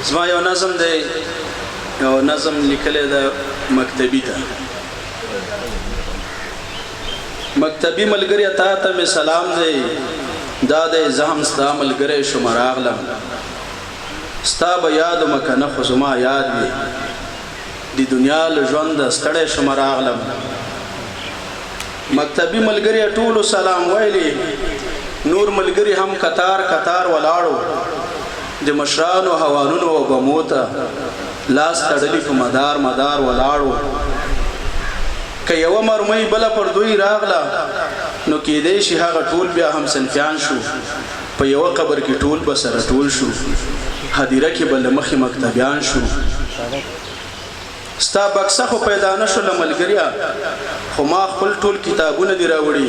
زما یو نظم دی، یو نظم لیکلی ده مکتبی ته. مکتبی ملګری تا ته مې سلام دی، دا دی زه هم ستا ملګری شوم راغلم، ستا به یاد ومه که نه خو زما یاد وي، د دنیا له ژونده ستړی شوم راغلم. مکتبی ملګری ټولو سلام ویلی، نور ملګری هم کتار کتار ولاړو، د مشرانو هوانونو او بمو ته لاس تړلی په مدار مدار ولاړو. که یوه مرمۍ بله پر دوی راغله نو کیدی شي هغه ټول بیا هم صنفیان شو، په یوه قبر کې ټول به سره ټول شو، هدیره کې به له مخې مکتبیان شو. ستا بکسه خو پیدا نه شوله ملګریا، خو ما خپل ټول کتابونه دي راوړي،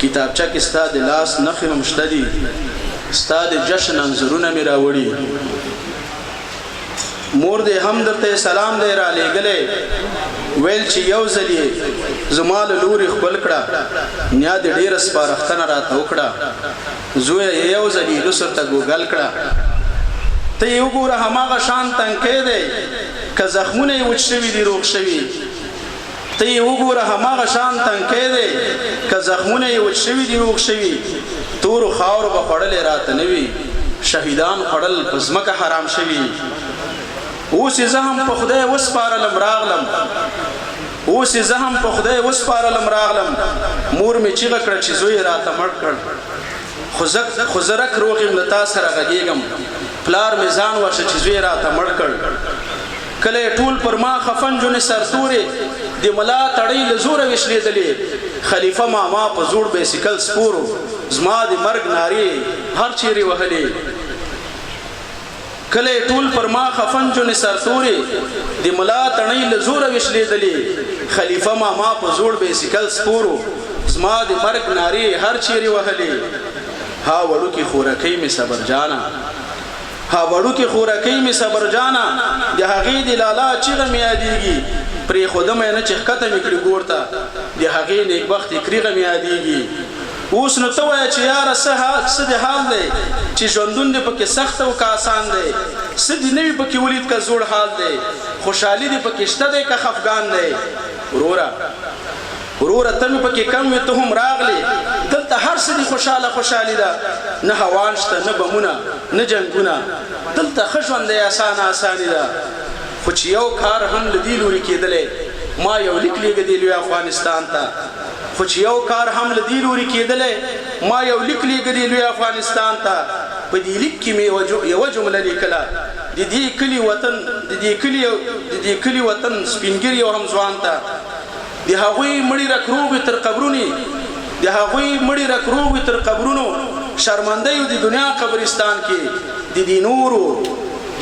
کتابچه کې ستا د لاس نښې هم شته دي، ستا د جشن انځورونه مې راوړي. مور دې هم درته سلام دی را لېږلی، ویل چې یو ځل یې زما له لورې خپل کړه، نیا دې ډېره سپارښتنه راته وکړه، زویه یې یو ځل یې لوسر ته ګوګل کړه. ته یې وګوره هماغه شان تنکی دی که زخمونه یې وچ شوي دي روغ شوي، ته یې وګوره هماغه شان تنکی دی که زخمونه یې وچ شوي دي روغ شوي، تورو خاورو به خوړلې راته نه وي، شهیدان خوړل په ځمکه حرام شوي. اوس یې زه هم په خدای وسپارلم راغلم، اوس یې زه هم په خدای وسپارلم راغلم. مور مې چیغه کړه چې زوی راته مړ کړ، خو زه رک روغ یم له تا سره غږېږم، پلار مې ځان وشه چې زوی راته مړ کړ. کله یې ټول پر ما خفن جونې سرتورې د ملا تړۍ له زوره وشلېدلې، خلیفه ماما په زوړ بیسیکل سپورو زما د مرګ نارې هر چیرې وهلې. کله یې ټول پر ما خفن جونې سرتورې د ملا تړۍ له زوره وشلېدلې، خلیفه ماما په زوړ بیسیکل سپورو زما د مرګ نارې هر چیرې وهلې. ها وړوکې خورکۍ مې صبر جانه، ها وړوکې خورکۍ مې صبر جانه، د هغې د لالا چیغه مې یادېږي، پرېښودمه یې نه چې ښکته مې کړي ګور ته، د هغې نیکبختې کریغه مې یادېږي. اوس نو ته وایه چې یاره څه د حال دی چې ژوندون دې پکې سخت او که آسان دی، څه دې نه وي پکې ولید که زوړ حال دی، خوشحالي دې پکې شته دی که خفګان دی. وروره ته مې پکې کم وې ته هم راغلې، دلته هر څه دي خوشحاله خوشحالي ده، نه هوان شته نه بمونه نه جنګونه، دلته ښه ژوند دی اسانه اساني ده. خو چې یو کار هم له دې لورې کېدلی، ما یو لیک لیږه دې لوی افغانستان ته، خو چې یو کار هم له دې لورې کېدلی، ما یو لیک لیږه دې لوی افغانستان ته. په دې لیک کې مې یوه جمله لیکله، د دې کلي وطن سپینګیري او هم ځوان ته، د هغوی مړي رکروبې تر قبرونې، د هغوی مړي رکروبې تر قبرونو، شرمندهیو د دنیا قبرستان کې، د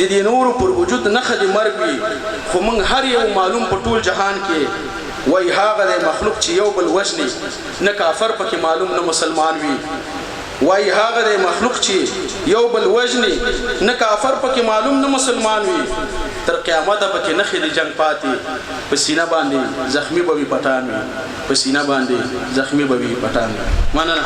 دې نورو پر وجود نښه د مرګ وي، خو موږ هر یو معلوم په ټول جهان کې وای هغه د مخلوق چې یو بل وژني، نه کافر پکې معلوم نه مسلمان وي. وای هغه د مخلوق چې یو بل وژني، نه کافر پکې معلوم نه مسلمان وي، تر قیامته پکې نښې د جنګ پاتې، په سینه باندې زخمی به وي پټان وي، په سینه باندې زخمی به وي پټان وي. مننه.